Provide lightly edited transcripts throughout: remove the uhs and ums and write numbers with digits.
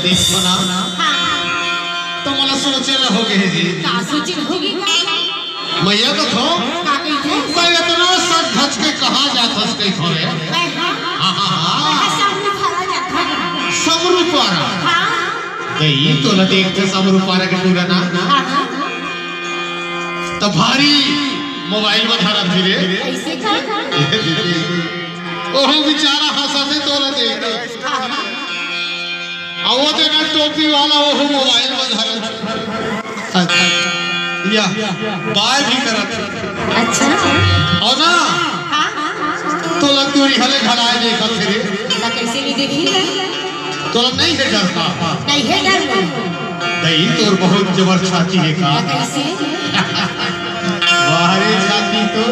देखो ना तो मला सोचेला हो गए जी का सोचेला होगी मैया तो थो का कहिथे मैं इतना सच धच के कहां जाथस कहि थोरे हां समरू फरा जाथा समरू पारा हां गई तो न देखते समरू पारा के पूरा ना तो भारी मोबाइल में धरा धीरे ऐसे का ओहो बेचारा हंसते तो न देख आओ देना टोपी वाला ओहो मोबाइल में धरा या बाय भी करत अच्छा और ना तो लतूरी हले घराए देखत रे ना कैसे नहीं देखी तो नहीं है डरता नहीं है डर नहीं तोर बहुत जबर छाती है का कैसे बाहरी छाती तो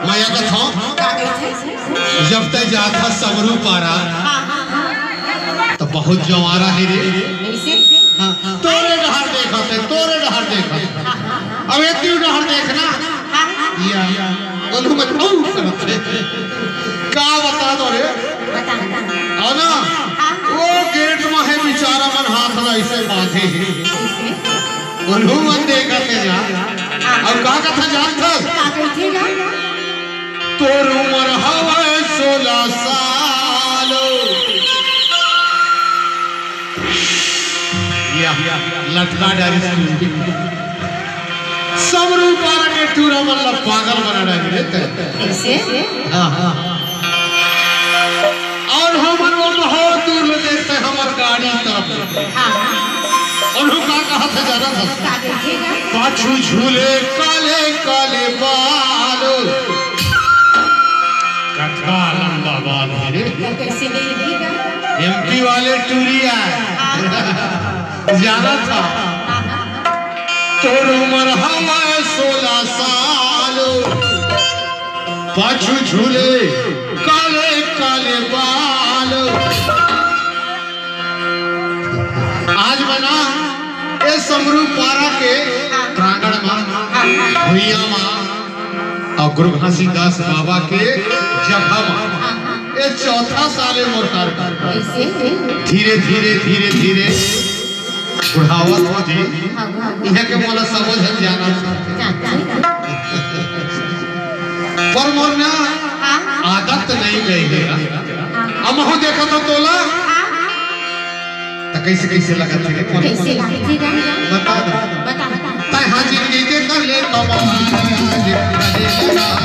माया का था का कैसे जब तक जाता समरू पारा तो बहुत जवारा है रे कैसे तोरे डहर देखते तोरे डहर देखते अब एक क्यों डहर देखना या बोलू मत औ करते का बता दो रे बता और ना वो गेट में है बेचारा मन हाथ में ऐसे बांधे है बोलू मत देखते जा अब का कथा जानता का कैसे ना तोर उम्र हवे 16 साल या लटका डारी समरू पारा के टूरा मतलब पागल बना डाली रे कैसे हां और हम बहुत दूर देखते हमर गाड़ी तरफ हां और का कहा था जाना था का कैसे ना पाछू झूले काले काले बाल कथा लंबा बाल है रे कैसे नहीं दिखेगा एमपी वाले टूरिया जाना था तोर उम्र हवा 16 साल पाछू झूले काले काले बाल आज बना ये समरू पारा के प्रांगण में भुइया में और गुरु घासीदास बाबा के जगह में ये चौथा साले मोरकार कैसे धीरे धीरे धीरे धीरे बुढ़ावत हो जी यह के मोला समझ जाना पर मोरना आदत नहीं गई है अब हो देखा तो तोला तो कैसे कैसे लगा थे कैसे लगेगा बता दो बता ताई हां जिंदगी के कर ले कमाल नहीं है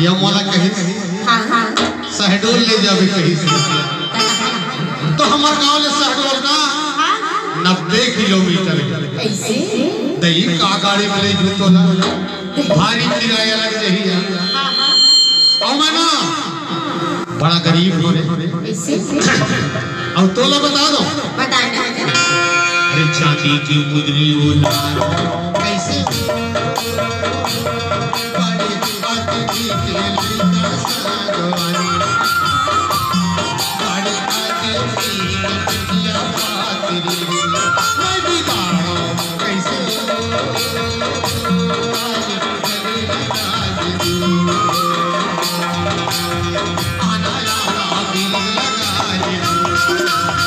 ये मोला कहीं हाँ हाँ शहडोल ले जावे कहीं से तो हमारे गांव ले शहडोल का 90 किलोमीटर ऐसे दही का गाड़ी मिले तो ना भारी किराया लग जाही और मैं ना बड़ा गरीब हो रे ऐसे अब तोला बता दो बताना अरे चांदी की मुद्री उलार कैसे बड़ी बात की खेली का सागवानी बड़ी बात की कटिया पातरी मैं बिगाड़ो कैसे आज गली लगा दू आना यारा दिल लगा दू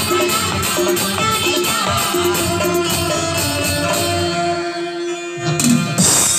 Thank you.